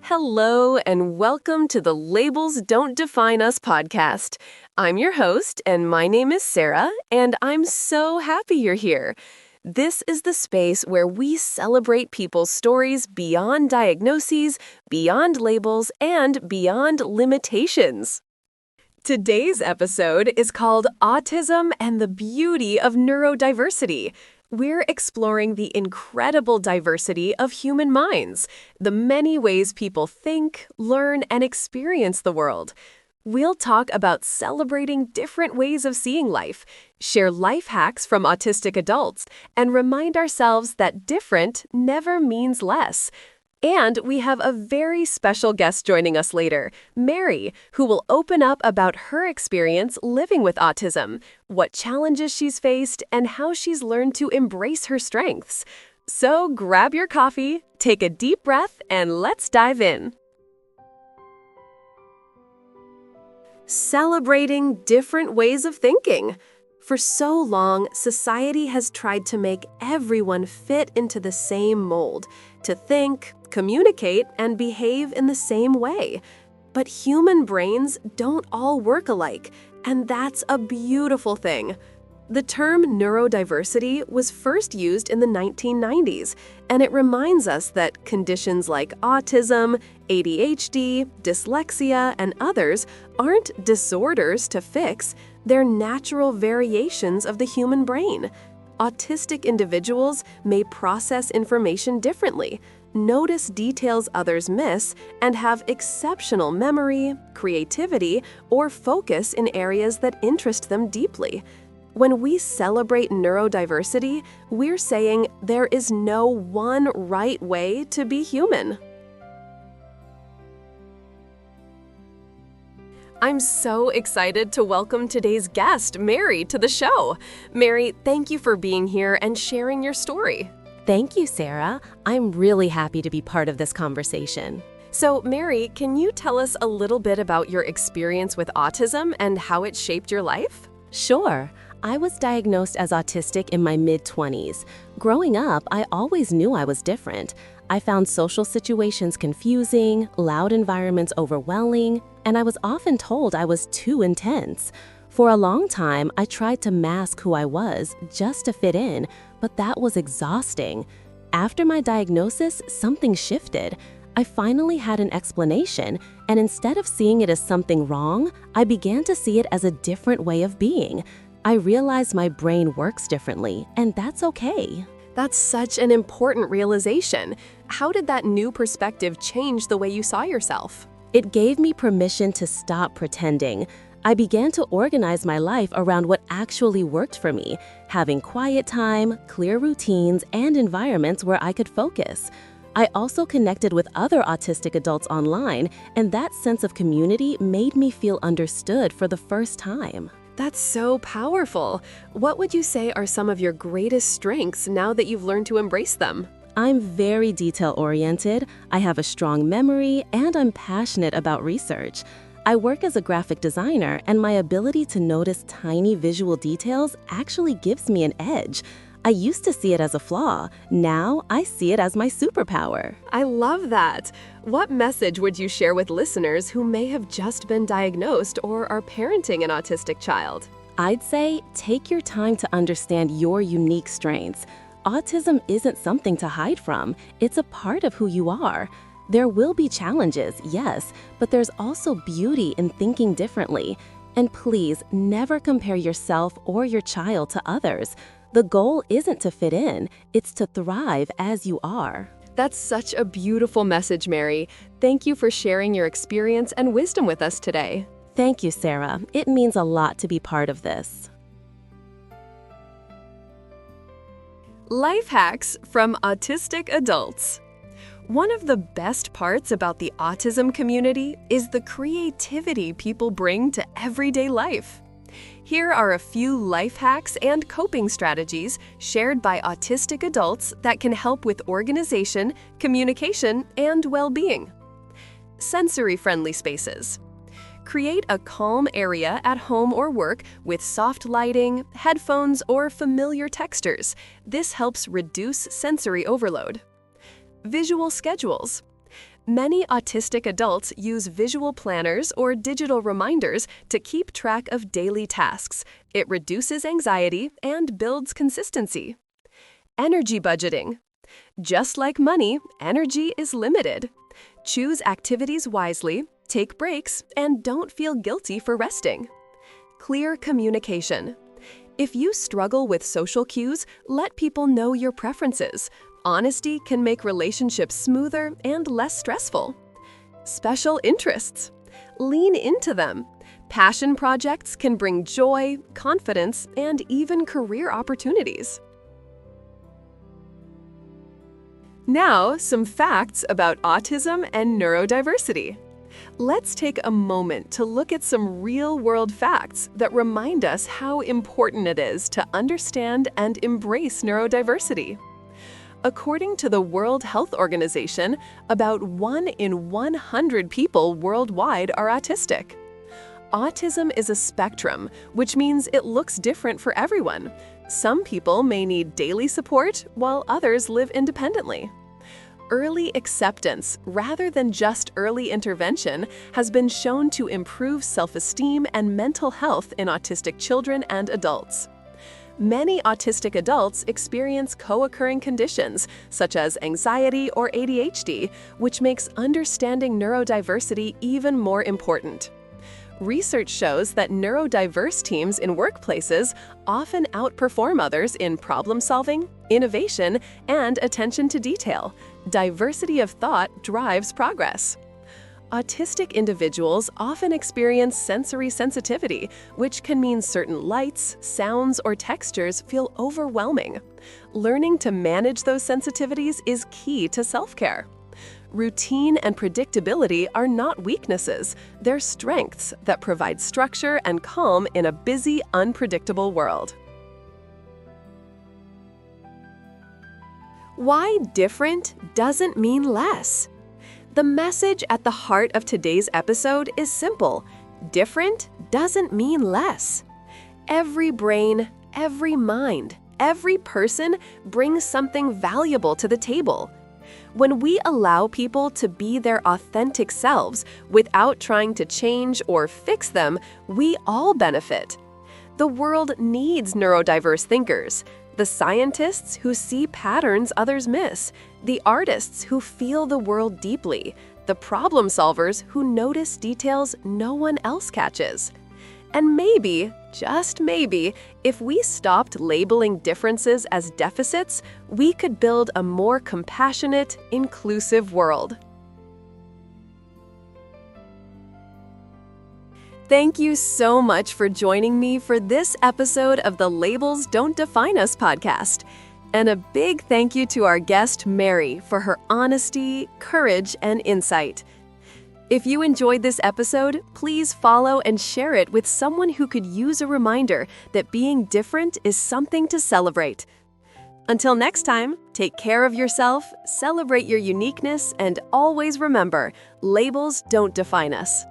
Hello, and welcome to the Labels Don't Define Us podcast. I'm your host, and my name is Sarah, and I'm so happy you're here. This is the space where we celebrate people's stories beyond diagnoses, beyond labels, and beyond limitations. Today's episode is called Autism and the Beauty of Neurodiversity. We're exploring the incredible diversity of human minds, the many ways people think, learn, and experience the world. We'll talk about celebrating different ways of seeing life, share life hacks from autistic adults, and remind ourselves that different never means less. And we have a very special guest joining us later, Mary, who will open up about her experience living with autism, what challenges she's faced, and how she's learned to embrace her strengths. So grab your coffee, take a deep breath, and let's dive in. Celebrating different ways of thinking. For so long, society has tried to make everyone fit into the same mold, to think, communicate, and behave in the same way. But human brains don't all work alike, and that's a beautiful thing. The term neurodiversity was first used in the 1990s, and it reminds us that conditions like autism, ADHD, dyslexia, and others aren't disorders to fix, they're natural variations of the human brain. Autistic individuals may process information differently, notice details others miss, and have exceptional memory, creativity, or focus in areas that interest them deeply. When we celebrate neurodiversity, we're saying there is no one right way to be human. I'm so excited to welcome today's guest, Mary, to the show. Mary, thank you for being here and sharing your story. Thank you, Sarah. I'm really happy to be part of this conversation. So, Mary, can you tell us a little bit about your experience with autism and how it shaped your life? Sure. I was diagnosed as autistic in my mid-20s. Growing up, I always knew I was different. I found social situations confusing, loud environments overwhelming, and I was often told I was too intense. For a long time, I tried to mask who I was just to fit in, but that was exhausting. After my diagnosis, something shifted. I finally had an explanation, and instead of seeing it as something wrong, I began to see it as a different way of being. I realized my brain works differently, and that's okay. That's such an important realization. How did that new perspective change the way you saw yourself? It gave me permission to stop pretending. I began to organize my life around what actually worked for me, having quiet time, clear routines, and environments where I could focus. I also connected with other autistic adults online, and that sense of community made me feel understood for the first time. That's so powerful. What would you say are some of your greatest strengths now that you've learned to embrace them? I'm very detail-oriented, I have a strong memory, and I'm passionate about research. I work as a graphic designer, and my ability to notice tiny visual details actually gives me an edge. I used to see it as a flaw. Now I see it as my superpower. I love that. What message would you share with listeners who may have just been diagnosed or are parenting an autistic child? I'd say take your time to understand your unique strengths. Autism isn't something to hide from. It's a part of who you are. There will be challenges, yes, but there's also beauty in thinking differently. And please never compare yourself or your child to others. The goal isn't to fit in, it's to thrive as you are. That's such a beautiful message, Mary. Thank you for sharing your experience and wisdom with us today. Thank you, Sarah. It means a lot to be part of this. Life hacks from autistic adults. One of the best parts about the autism community is the creativity people bring to everyday life. Here are a few life hacks and coping strategies shared by autistic adults that can help with organization, communication, and well-being. Sensory-friendly spaces. Create a calm area at home or work with soft lighting, headphones, or familiar textures. This helps reduce sensory overload. Visual schedules. Many autistic adults use visual planners or digital reminders to keep track of daily tasks. It reduces anxiety and builds consistency. Energy budgeting. Just like money, energy is limited. Choose activities wisely, take breaks, and don't feel guilty for resting. Clear communication. If you struggle with social cues, let people know your preferences. Honesty can make relationships smoother and less stressful. Special interests. Lean into them. Passion projects can bring joy, confidence, and even career opportunities. Now, some facts about autism and neurodiversity. Let's take a moment to look at some real-world facts that remind us how important it is to understand and embrace neurodiversity. According to the World Health Organization, about 1 in 100 people worldwide are autistic. Autism is a spectrum, which means it looks different for everyone. Some people may need daily support, while others live independently. Early acceptance, rather than just early intervention, has been shown to improve self-esteem and mental health in autistic children and adults. Many autistic adults experience co-occurring conditions, such as anxiety or ADHD, which makes understanding neurodiversity even more important. Research shows that neurodiverse teams in workplaces often outperform others in problem-solving, innovation, and attention to detail. Diversity of thought drives progress. Autistic individuals often experience sensory sensitivity, which can mean certain lights, sounds, or textures feel overwhelming. Learning to manage those sensitivities is key to self-care. Routine and predictability are not weaknesses, they're strengths that provide structure and calm in a busy, unpredictable world. Why different doesn't mean less? The message at the heart of today's episode is simple. Different doesn't mean less. Every brain, every mind, every person brings something valuable to the table. When we allow people to be their authentic selves without trying to change or fix them, we all benefit. The world needs neurodiverse thinkers, the scientists who see patterns others miss, the artists who feel the world deeply, the problem solvers who notice details no one else catches. And maybe, just maybe, if we stopped labeling differences as deficits, we could build a more compassionate, inclusive world. Thank you so much for joining me for this episode of the Labels Don't Define Us podcast. And a big thank you to our guest, Mary, for her honesty, courage, and insight. If you enjoyed this episode, please follow and share it with someone who could use a reminder that being different is something to celebrate. Until next time, take care of yourself, celebrate your uniqueness, and always remember, labels don't define us.